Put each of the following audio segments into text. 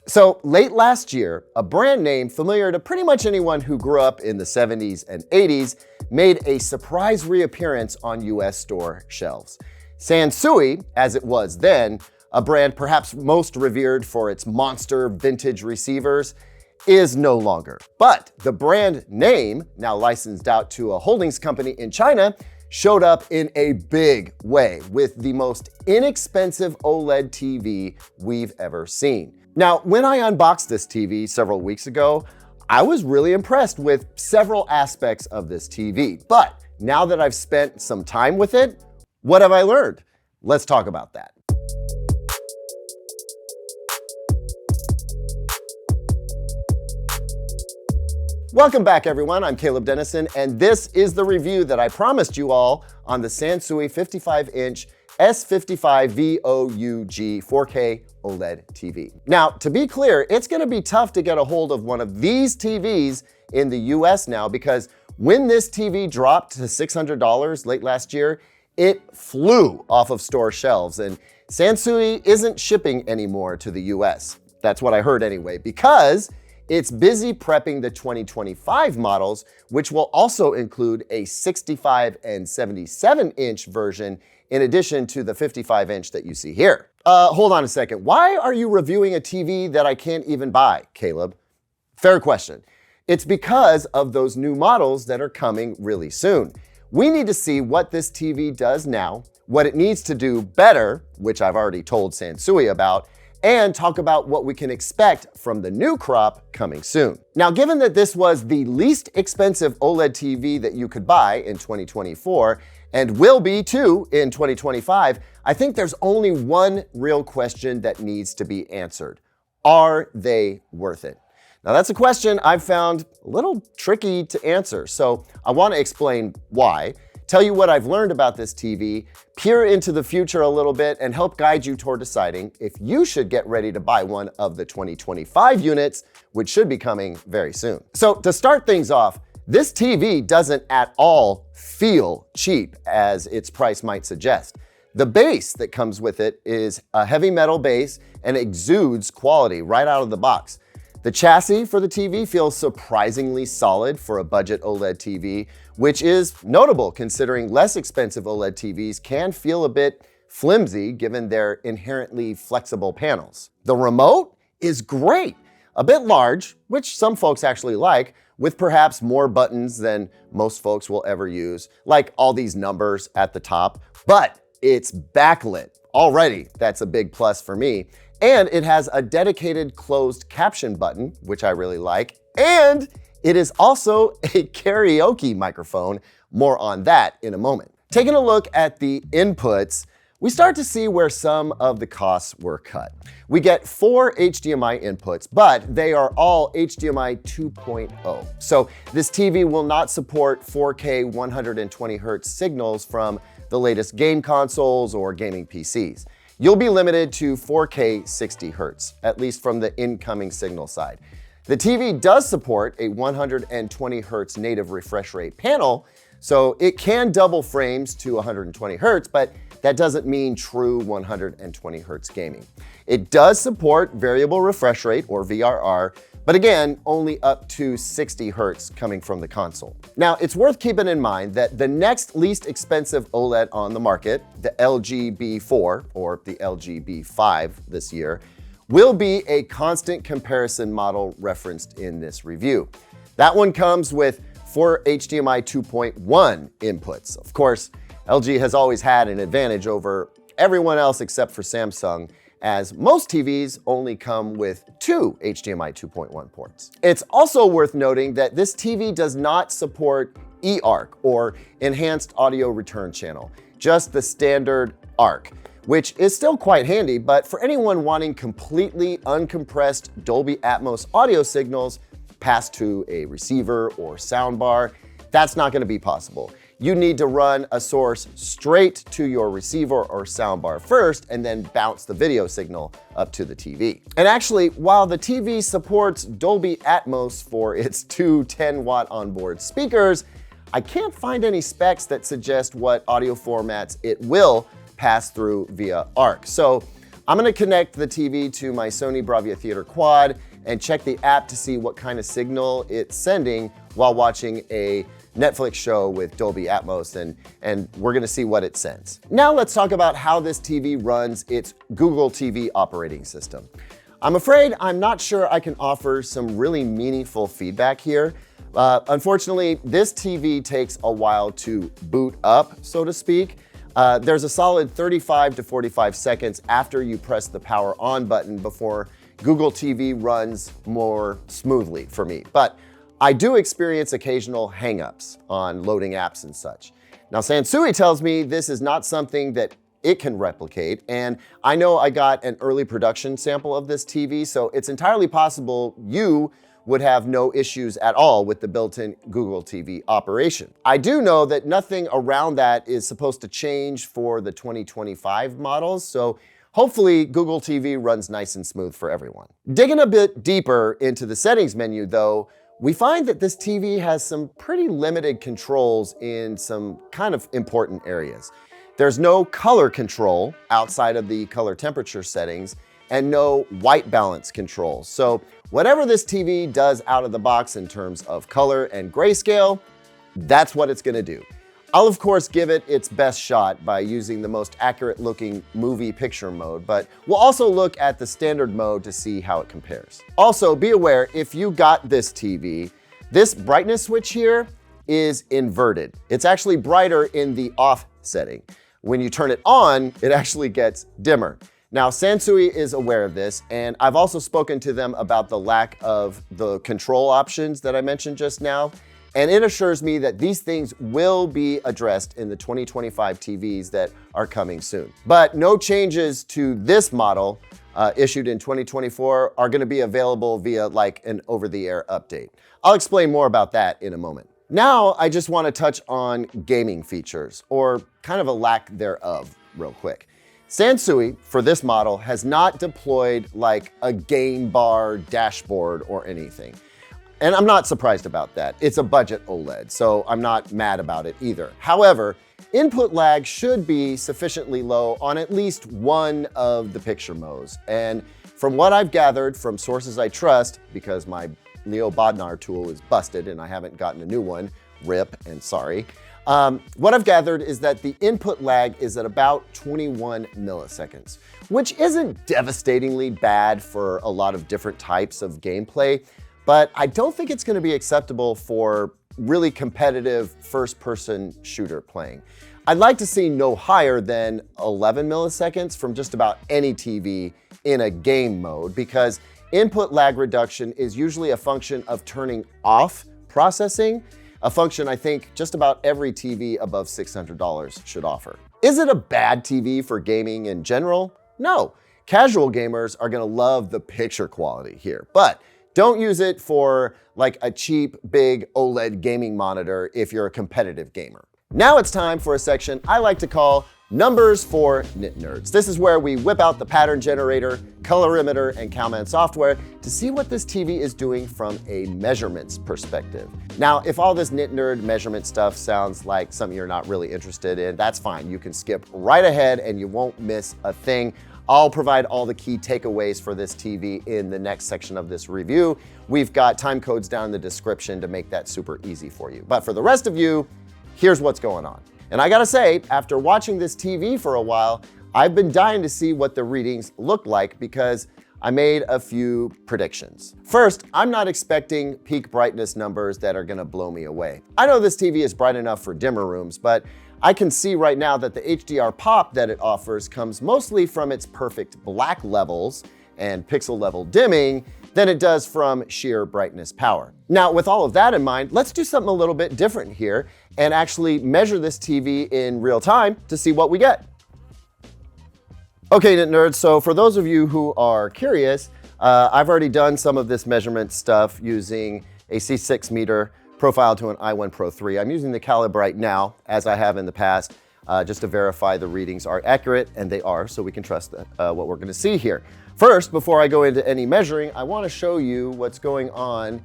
So late last year, a brand name familiar to pretty much anyone who grew up in the 70s and 80s made a surprise reappearance on US store shelves. Sansui, as it was then, a brand perhaps most revered for its monster vintage receivers, is no longer. But the brand name, now licensed out to a holdings company in China, showed up in a big way with the most inexpensive OLED TV we've ever seen. Now, when I unboxed this TV several weeks ago, I was really impressed with several aspects of this TV. But now that I've spent some time with it, what have I learned? Let's talk about that. Welcome back, everyone. I'm Caleb Dennison, and this is the review that I promised you all on the Sansui 55-inch S55 VOUG 4K OLED TV. Now, to be clear, it's going to be tough to get a hold of one of these TVs in the US now, because when this TV dropped to $600 late last year, it flew off of store shelves, and Sansui isn't shipping anymore to the US. That's what I heard anyway, because it's busy prepping the 2025 models, which will also include a 65 and 77-inch version in addition to the 55-inch that you see here. Hold on a second. Why are you reviewing a TV that I can't even buy, Caleb? Fair question. It's because of those new models that are coming really soon. We need to see what this TV does now, what it needs to do better, which I've already told Sansui about, and talk about what we can expect from the new crop coming soon. Now, given that this was the least expensive OLED TV that you could buy in 2024, and will be too in 2025, I think there's only one real question that needs to be answered. Are they worth it? Now, that's a question I've found a little tricky to answer, so I want to explain why, tell you what I've learned about this TV, peer into the future a little bit, and help guide you toward deciding if you should get ready to buy one of the 2025 units, which should be coming very soon. So to start things off, this TV doesn't at all feel cheap, as its price might suggest. The base that comes with it is a heavy metal base and exudes quality right out of the box. The chassis for the TV feels surprisingly solid for a budget OLED TV, which is notable considering less expensive OLED TVs can feel a bit flimsy given their inherently flexible panels. The remote is great, a bit large, which some folks actually like, with perhaps more buttons than most folks will ever use, like all these numbers at the top, but it's backlit. Already, that's a big plus for me. And it has a dedicated closed caption button, which I really like. And it is also a karaoke microphone. More on that in a moment. Taking a look at the inputs, we start to see where some of the costs were cut. We get 4 HDMI inputs, but they are all HDMI 2.0. So this TV will not support 4K 120 Hz signals from the latest game consoles or gaming PCs. You'll be limited to 4K 60 Hz, at least from the incoming signal side. The TV does support a 120 Hz native refresh rate panel, so it can double frames to 120 Hz, but that doesn't mean true 120 Hz gaming. It does support variable refresh rate, or VRR, but again, only up to 60 Hz coming from the console. Now, it's worth keeping in mind that the next least expensive OLED on the market, the LG B4 or the LG B5 this year, will be a constant comparison model referenced in this review. That one comes with 4 HDMI 2.1 inputs. Of course, LG has always had an advantage over everyone else except for Samsung, as most TVs only come with 2 HDMI 2.1 ports. It's also worth noting that this TV does not support eARC, or Enhanced Audio Return Channel, just the standard ARC, which is still quite handy, but for anyone wanting completely uncompressed Dolby Atmos audio signals passed to a receiver or soundbar, that's not going to be possible. You need to run a source straight to your receiver or soundbar first and then bounce the video signal up to the TV. And actually, while the TV supports Dolby Atmos for its 2 10-watt onboard speakers, I can't find any specs that suggest what audio formats it will pass through via ARC. So I'm gonna connect the TV to my Sony Bravia Theater Quad and check the app to see what kind of signal it's sending while watching a Netflix show with Dolby Atmos, and we're gonna see what it sends. Now let's talk about how this TV runs its Google TV operating system. I'm afraid I'm not sure I can offer some really meaningful feedback here. Unfortunately, this TV takes a while to boot up, so to speak. There's a solid 35 to 45 seconds after you press the power on button before Google TV runs more smoothly for me. But I do experience occasional hangups on loading apps and such. Now, Sansui tells me this is not something that it can replicate, and I know I got an early production sample of this TV, so it's entirely possible you would have no issues at all with the built-in Google TV operation. I do know that nothing around that is supposed to change for the 2025 models, so hopefully Google TV runs nice and smooth for everyone. Digging a bit deeper into the settings menu though, we find that this TV has some pretty limited controls in some kind of important areas. There's no color control outside of the color temperature settings and no white balance control. So whatever this TV does out of the box in terms of color and grayscale, that's what it's gonna do. I'll of course give it its best shot by using the most accurate looking movie picture mode, but we'll also look at the standard mode to see how it compares. Also, be aware, if you got this TV, this brightness switch here is inverted. It's actually brighter in the off setting. When you turn it on, it actually gets dimmer. Now, Sansui is aware of this, and I've also spoken to them about the lack of the control options that I mentioned just now, and it assures me that these things will be addressed in the 2025 TVs that are coming soon. But no changes to this model issued in 2024 are gonna be available via like an over-the-air update. I'll explain more about that in a moment. Now, I just wanna touch on gaming features, or kind of a lack thereof, real quick. Sansui, for this model, has not deployed like a game bar dashboard or anything. And I'm not surprised about that. It's a budget OLED, so I'm not mad about it either. However, input lag should be sufficiently low on at least one of the picture modes. And from what I've gathered from sources I trust, because my Leo Bodnar tool is busted and I haven't gotten a new one, rip and sorry. What I've gathered is that the input lag is at about 21 milliseconds, which isn't devastatingly bad for a lot of different types of gameplay, but I don't think it's gonna be acceptable for really competitive first-person shooter playing. I'd like to see no higher than 11 milliseconds from just about any TV in a game mode, because input lag reduction is usually a function of turning off processing, a function I think just about every TV above $600 should offer. Is it a bad TV for gaming in general? No. Casual gamers are gonna love the picture quality here, but don't use it for like a cheap, big OLED gaming monitor if you're a competitive gamer. Now it's time for a section I like to call Numbers for Nit Nerds. This is where we whip out the pattern generator, colorimeter, and Cowman software to see what this TV is doing from a measurements perspective. Now, if all this nit nerd measurement stuff sounds like something you're not really interested in, that's fine. You can skip right ahead and you won't miss a thing. I'll provide all the key takeaways for this TV in the next section of this review. We've got time codes down in the description to make that super easy for you. But for the rest of you, here's what's going on. And I gotta say, after watching this TV for a while, I've been dying to see what the readings look like because I made a few predictions. First, I'm not expecting peak brightness numbers that are gonna blow me away. I know this TV is bright enough for dimmer rooms, but I can see right now that the HDR pop that it offers comes mostly from its perfect black levels and pixel level dimming than it does from sheer brightness power. Now, with all of that in mind, let's do something a little bit different here and actually measure this TV in real time to see what we get. Okay, Nit Nerds, so for those of you who are curious, I've already done some of this measurement stuff using a C6 meter profiled to an i1 Pro 3. I'm using the caliber right now, as I have in the past, just to verify the readings are accurate, and they are, so we can trust what we're gonna see here. First, before I go into any measuring, I wanna show you what's going on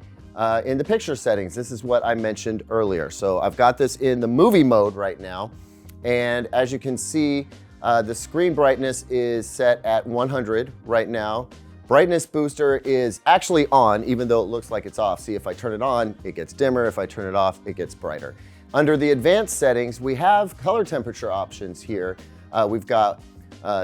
in the picture settings. This is what I mentioned earlier. So I've got this in the movie mode right now, and as you can see, The screen brightness is set at 100 right now. Brightness booster is actually on, even though it looks like it's off. See, if I turn it on, it gets dimmer. If I turn it off, it gets brighter. Under the advanced settings, we have color temperature options here. We've got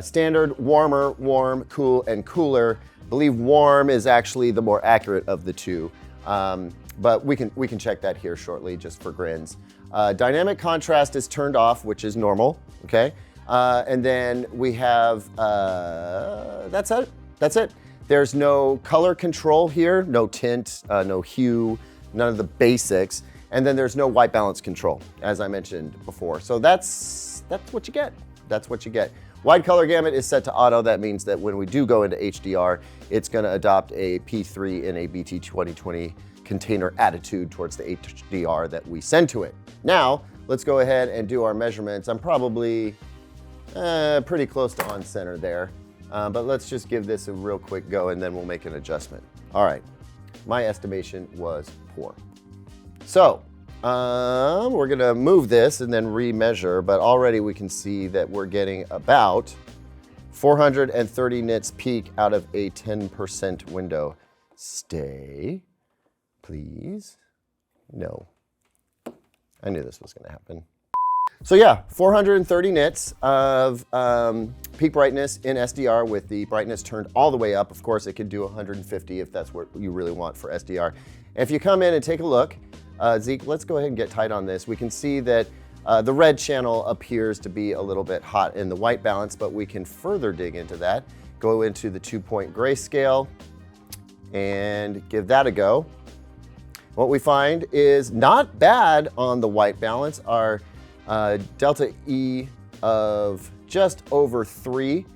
standard, warmer, warm, cool, and cooler. I believe warm is actually the more accurate of the two, but we can check that here shortly just for grins. Dynamic contrast is turned off, which is normal, okay? And then we have, that's it. There's no color control here, no tint, no hue, none of the basics. And then there's no white balance control, as I mentioned before. So that's what you get. That's what you get. Wide color gamut is set to auto. That means that when we do go into HDR, it's gonna adopt a P3 in a BT 2020 container attitude towards the HDR that we send to it. Now, let's go ahead and do our measurements. I'm probably pretty close to on center there. But let's just give this a real quick go and then we'll make an adjustment. All right, my estimation was poor. So we're gonna move this and then remeasure, but already we can see that we're getting about 430 nits peak out of a 10% window. Stay, please. No, I knew this was gonna happen. So yeah, 430 nits of peak brightness in SDR with the brightness turned all the way up. Of course, it could do 150 if that's what you really want for SDR. If you come in and take a look, Zeke, let's go ahead and get tight on this. We can see that the red channel appears to be a little bit hot in the white balance, but we can further dig into that. Go into the 2-point grayscale and give that a go. What we find is not bad on the white balance. Our delta E of just over 3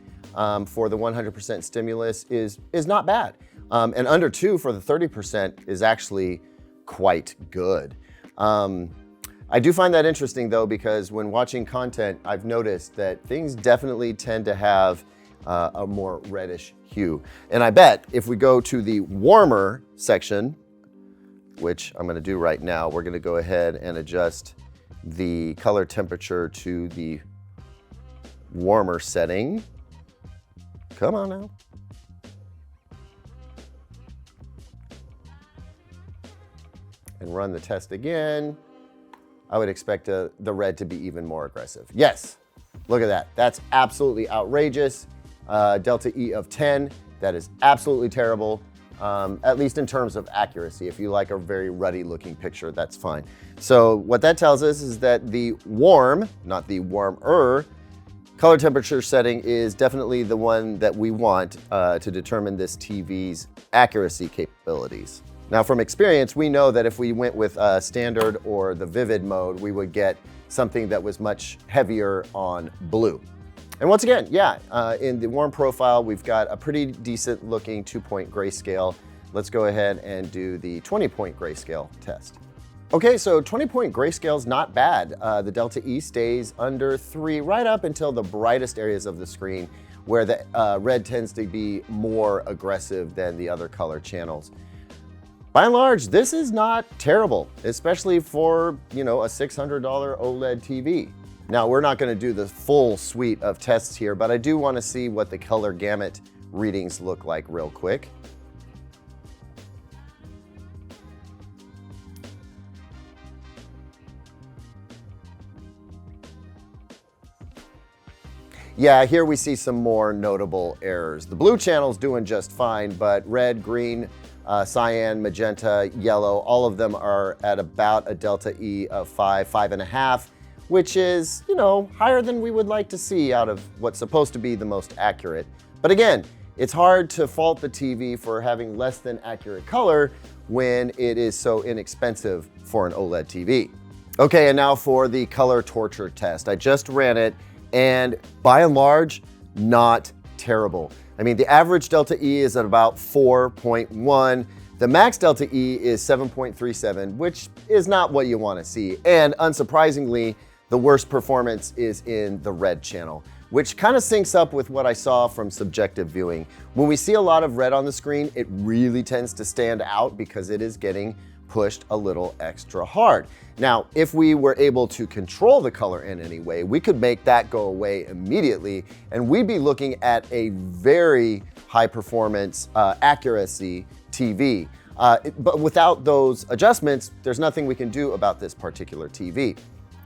for the 100% stimulus is not bad. And under 2 for the 30% is actually quite good. I do find that interesting though, because when watching content, I've noticed that things definitely tend to have a more reddish hue. And I bet if we go to the warmer section, which I'm gonna do right now, we're gonna go ahead and adjust the color temperature to the warmer setting. Come on now. And run the test again. I would expect the red to be even more aggressive. Yes, look at that. That's absolutely outrageous. Delta E of 10, that is absolutely terrible. At least in terms of accuracy. If you like a very ruddy looking picture, that's fine. So what that tells us is that the warm, not the warmer, color temperature setting is definitely the one that we want to determine this TV's accuracy capabilities. Now from experience, we know that if we went with standard or the vivid mode, we would get something that was much heavier on blue. And once again, yeah, in the warm profile, we've got a pretty decent looking 2-point grayscale. Let's go ahead and do the 20-point grayscale test. Okay, so 20-point grayscale is not bad. The delta E stays under 3 right up until the brightest areas of the screen, where the red tends to be more aggressive than the other color channels. By and large, this is not terrible, especially for, you know, a $600 OLED TV. Now, we're not gonna do the full suite of tests here, but I do wanna see what the color gamut readings look like real quick. Yeah, here we see some more notable errors. The blue channel's doing just fine, but red, green, cyan, magenta, yellow, all of them are at about a delta E of 5, 5.5, which is, you know, higher than we would like to see out of what's supposed to be the most accurate. But again, it's hard to fault the TV for having less than accurate color when it is so inexpensive for an OLED TV. Okay, and now for the color torture test. I just ran it, and by and large, not terrible. I mean, the average delta E is at about 4.1. The max delta E is 7.37, which is not what you want to see. And unsurprisingly, the worst performance is in the red channel, which kind of syncs up with what I saw from subjective viewing. When we see a lot of red on the screen, it really tends to stand out because it is getting pushed a little extra hard. Now, if we were able to control the color in any way, we could make that go away immediately, and we'd be looking at a very high performance accuracy TV. But without those adjustments, there's nothing we can do about this particular TV.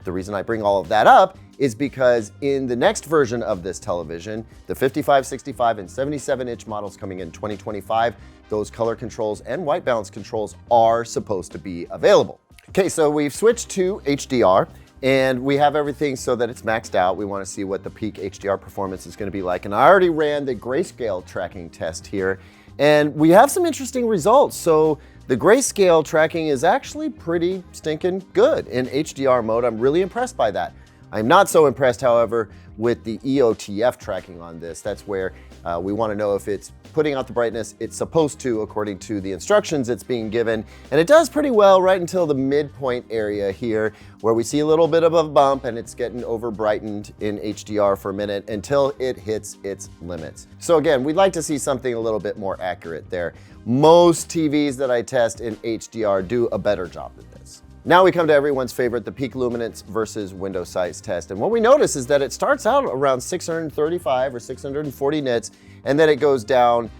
The reason I bring all of that up is because in the next version of this television, the 55, 65, and 77-inch models coming in 2025, those color controls and white balance controls are supposed to be available. Okay, so we've switched to HDR and we have everything so that it's maxed out. We want to see what the peak HDR performance is going to be like. And I already ran the grayscale tracking test here, and we have some interesting results. So the grayscale tracking is actually pretty stinking good in HDR mode. I'm really impressed by that. I'm not so impressed, however, with the EOTF tracking on this. That's where we want to know if it's putting out the brightness it's supposed to according to the instructions it's being given. And it does pretty well right until the midpoint area here, where we see a little bit of a bump and it's getting over brightened in HDR for a minute until it hits its limits. So again, we'd like to see something a little bit more accurate there. Most TVs that I test in HDR do a better job than this. Now we come to everyone's favorite, the peak luminance versus window size test. And what we notice is that it starts out around 635 or 640 nits, and then it goes down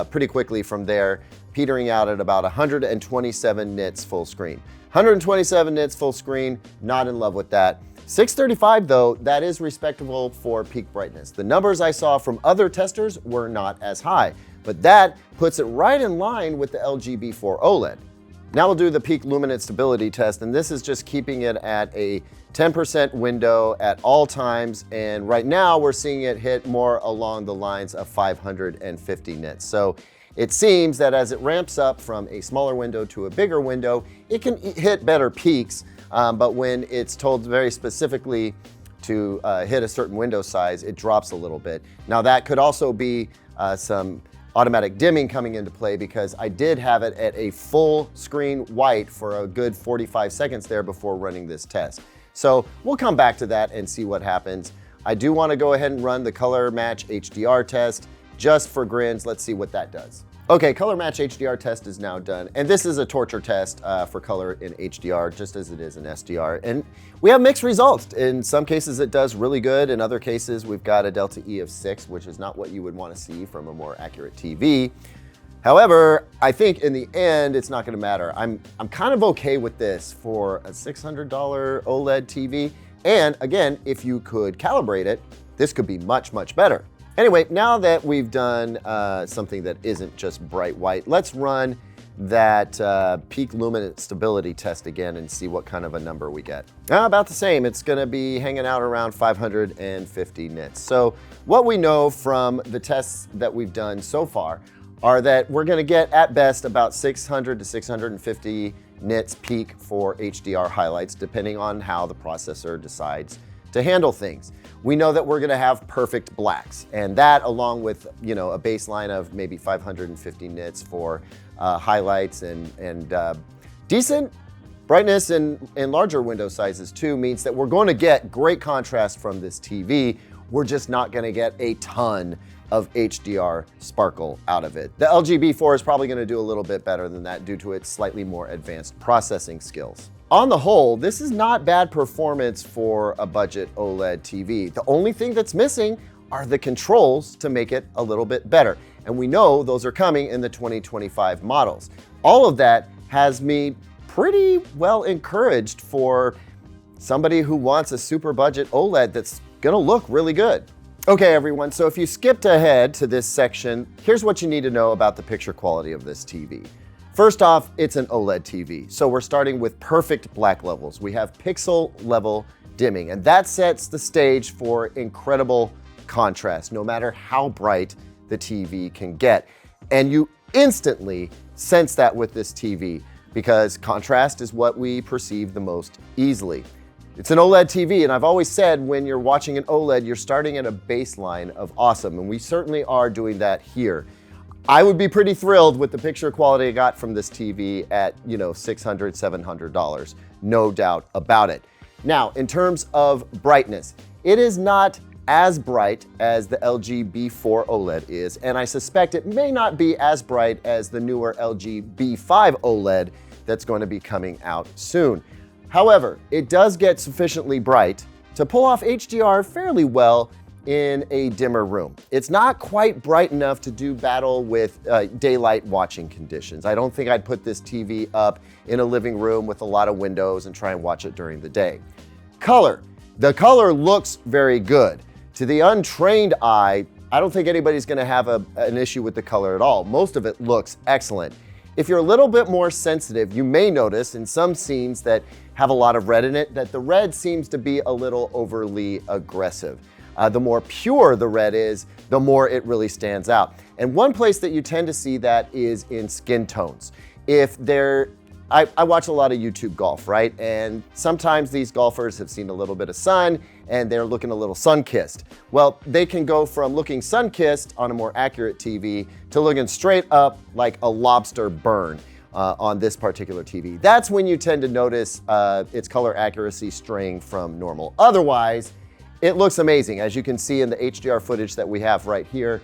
pretty quickly from there, petering out at about 127 nits full screen. 127 nits full screen, not in love with that. 635 though, that is respectable for peak brightness. The numbers I saw from other testers were not as high, but that puts it right in line with the LG B4 OLED. Now we'll do the peak luminance stability test, and this is just keeping it at a 10% window at all times, and right now we're seeing it hit more along the lines of 550 nits. So it seems that as it ramps up from a smaller window to a bigger window, it can hit better peaks, but when it's told very specifically to hit a certain window size, it drops a little bit. Now that could also be some automatic dimming coming into play, because I did have it at a full screen white for a good 45 seconds there before running this test. So we'll come back to that and see what happens. I do want to go ahead and run the color match HDR test just for grins. Let's see what that does. Okay, color match HDR test is now done, and this is a torture test for color in HDR, just as it is in SDR. And we have mixed results. In some cases it does really good. In other cases we've got a delta E of 6, which is not what you would want to see from a more accurate TV. However, I think in the end it's not going to matter. I'm kind of okay with this for a $600 OLED TV. And again, if you could calibrate it, this could be much, much better. Anyway, now that we've done something that isn't just bright white, let's run that peak luminance stability test again and see what kind of a number we get. About the same. It's going to be hanging out around 550 nits. So what we know from the tests that we've done so far are that we're going to get at best about 600 to 650 nits peak for HDR highlights, depending on how the processor decides to handle things. We know that we're going to have perfect blacks, and that, along with a baseline of maybe 550 nits for highlights and decent brightness in larger window sizes too, means that we're going to get great contrast from this TV. We're just not going to get a ton of HDR sparkle out of it. The LG B4 is probably going to do a little bit better than that due to its slightly more advanced processing skills. On the whole, this is not bad performance for a budget OLED TV. The only thing that's missing are the controls to make it a little bit better. And we know those are coming in the 2025 models. All of that has me pretty well encouraged for somebody who wants a super budget OLED that's gonna look really good. Okay, everyone, so if you skipped ahead to this section, here's what you need to know about the picture quality of this TV. First off, it's an OLED TV, so we're starting with perfect black levels. We have pixel level dimming, and that sets the stage for incredible contrast, no matter how bright the TV can get. And you instantly sense that with this TV, because contrast is what we perceive the most easily. It's an OLED TV, and I've always said when you're watching an OLED, you're starting at a baseline of awesome, and we certainly are doing that here. I would be pretty thrilled with the picture quality I got from this TV at, $600, $700, no doubt about it. Now, in terms of brightness, it is not as bright as the LG B4 OLED is, and I suspect it may not be as bright as the newer LG B5 OLED that's going to be coming out soon. However, it does get sufficiently bright to pull off HDR fairly well in a dimmer room. It's not quite bright enough to do battle with daylight watching conditions. I don't think I'd put this TV up in a living room with a lot of windows and try and watch it during the day. Color. The color looks very good. To the untrained eye, I don't think anybody's gonna have an issue with the color at all. Most of it looks excellent. If you're a little bit more sensitive, you may notice in some scenes that have a lot of red in it, that the red seems to be a little overly aggressive. The more pure the red is, the more it really stands out. And one place that you tend to see that is in skin tones. I watch a lot of YouTube golf, right? And sometimes these golfers have seen a little bit of sun and they're looking a little sun-kissed. Well, they can go from looking sun-kissed on a more accurate TV to looking straight up like a lobster burn on this particular TV. That's when you tend to notice its color accuracy straying from normal. Otherwise, it looks amazing. As you can see in the HDR footage that we have right here,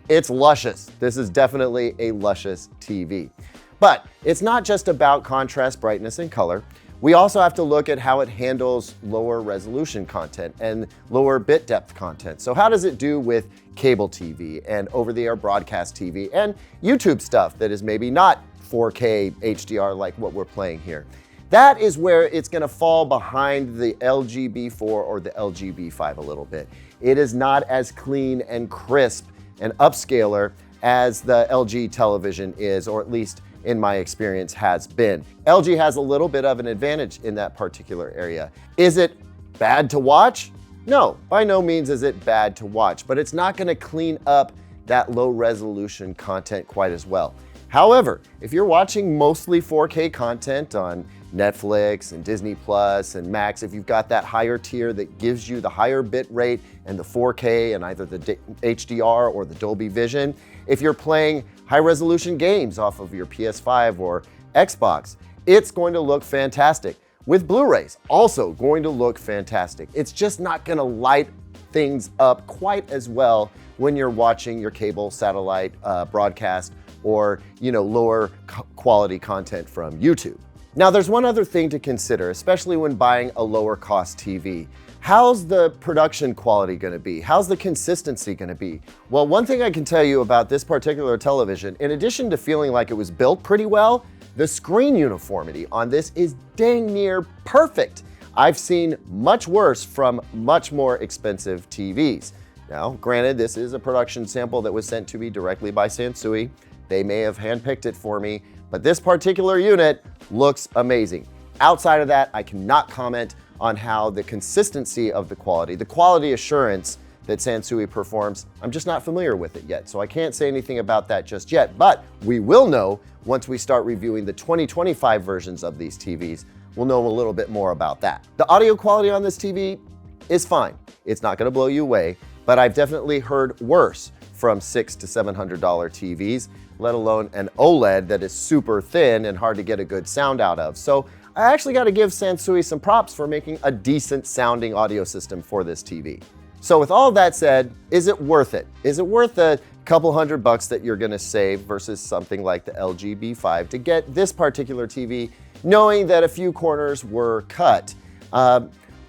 it's luscious. This is definitely a luscious TV. But it's not just about contrast, brightness, and color. We also have to look at how it handles lower resolution content and lower bit depth content. So how does it do with cable TV and over-the-air broadcast TV and YouTube stuff that is maybe not 4K HDR like what we're playing here? That is where it's gonna fall behind the LG B4 or the LG B5 a little bit. It is not as clean and crisp and upscaler as the LG television is, or at least in my experience has been. LG has a little bit of an advantage in that particular area. Is it bad to watch? No, by no means is it bad to watch, but it's not gonna clean up that low resolution content quite as well. However, if you're watching mostly 4K content on Netflix and Disney Plus and Max, if you've got that higher tier that gives you the higher bit rate and the 4K and either the HDR or the Dolby Vision, if you're playing high resolution games off of your PS5 or Xbox, it's going to look fantastic. With Blu-rays, also going to look fantastic. It's just not gonna light things up quite as well when you're watching your cable satellite broadcast or lower quality content from YouTube. Now there's one other thing to consider, especially when buying a lower cost TV. How's the production quality gonna be? How's the consistency gonna be? Well, one thing I can tell you about this particular television, in addition to feeling like it was built pretty well, the screen uniformity on this is dang near perfect. I've seen much worse from much more expensive TVs. Now, granted, this is a production sample that was sent to me directly by Sansui. They may have handpicked it for me, but this particular unit looks amazing. Outside of that, I cannot comment on how the consistency of the quality assurance that Sansui performs, I'm just not familiar with it yet, so I can't say anything about that just yet, but we will know once we start reviewing the 2025 versions of these TVs. We'll know a little bit more about that. The audio quality on this TV is fine. It's not gonna blow you away, but I've definitely heard worse from $600 to $700 TVs, let alone an OLED that is super thin and hard to get a good sound out of. So I actually got to give Sansui some props for making a decent sounding audio system for this TV. So with all of that said, is it worth it? Is it worth a couple $100 that you're gonna save versus something like the LG B5 to get this particular TV, knowing that a few corners were cut?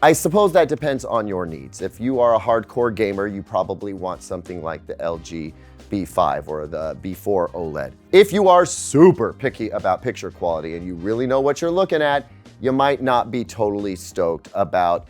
I suppose that depends on your needs. If you are a hardcore gamer, you probably want something like the LG B5 or the B4 OLED. If you are super picky about picture quality and you really know what you're looking at, you might not be totally stoked about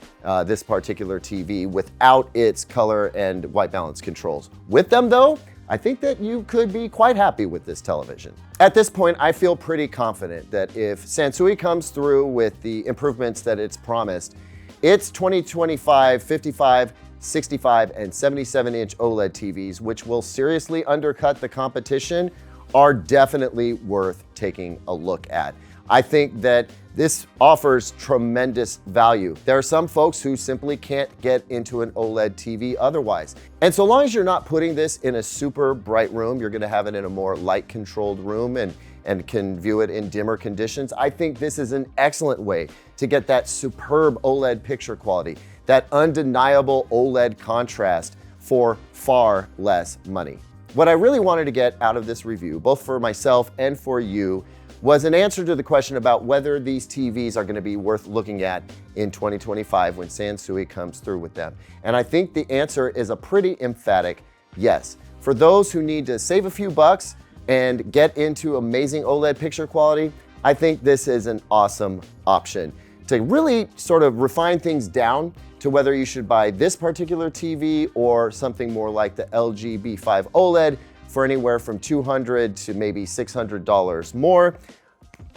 this particular TV without its color and white balance controls. With them though, I think that you could be quite happy with this television. At this point, I feel pretty confident that if Sansui comes through with the improvements that it's promised, its 2025 55, 65, and 77-inch OLED TVs, which will seriously undercut the competition, are definitely worth taking a look at. I think that this offers tremendous value. There are some folks who simply can't get into an OLED TV otherwise. And so long as you're not putting this in a super bright room, you're gonna have it in a more light-controlled room and can view it in dimmer conditions, I think this is an excellent way to get that superb OLED picture quality, that undeniable OLED contrast for far less money. What I really wanted to get out of this review, both for myself and for you, was an answer to the question about whether these TVs are going to be worth looking at in 2025 when Sansui comes through with them. And I think the answer is a pretty emphatic yes. For those who need to save a few bucks and get into amazing OLED picture quality, I think this is an awesome option to really sort of refine things down to whether you should buy this particular TV or something more like the LG B5 OLED for anywhere from $200 to maybe $600 more.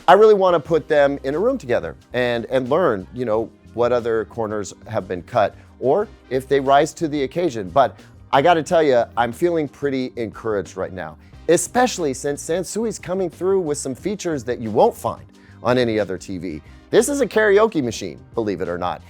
I really want to put them in a room together and learn, you know, what other corners have been cut or if they rise to the occasion. But I got to tell you, I'm feeling pretty encouraged right now, especially since Sansui's coming through with some features that you won't find on any other TV. This is a karaoke machine, believe it or not.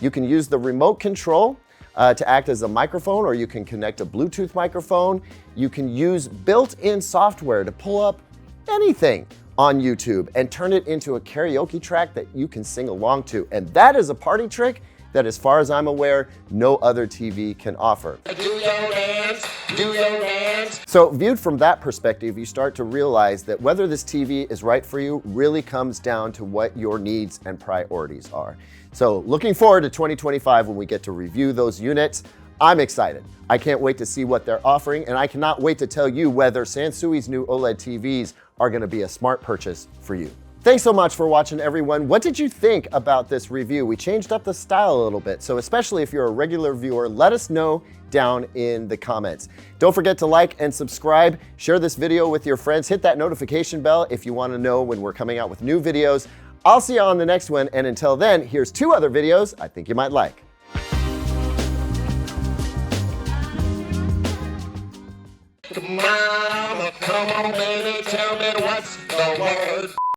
You can use the remote control to act as a microphone, or you can connect a Bluetooth microphone. You can use built-in software to pull up anything on YouTube and turn it into a karaoke track that you can sing along to. And that is a party trick that, as far as I'm aware, no other TV can offer. Do your dance, do your dance. So viewed from that perspective, you start to realize that whether this TV is right for you really comes down to what your needs and priorities are. So looking forward to 2025 when we get to review those units. I'm excited. I can't wait to see what they're offering, and I cannot wait to tell you whether Sansui's new OLED TVs are going to be a smart purchase for you. Thanks so much for watching, everyone. What did you think about this review? We changed up the style a little bit, so especially if you're a regular viewer, let us know down in the comments. Don't forget to like and subscribe, share this video with your friends, hit that notification bell if you want to know when we're coming out with new videos. I'll see you on the next one, and until then, here's 2 other videos I think you might like. Mama, come on, baby, tell me what's the word.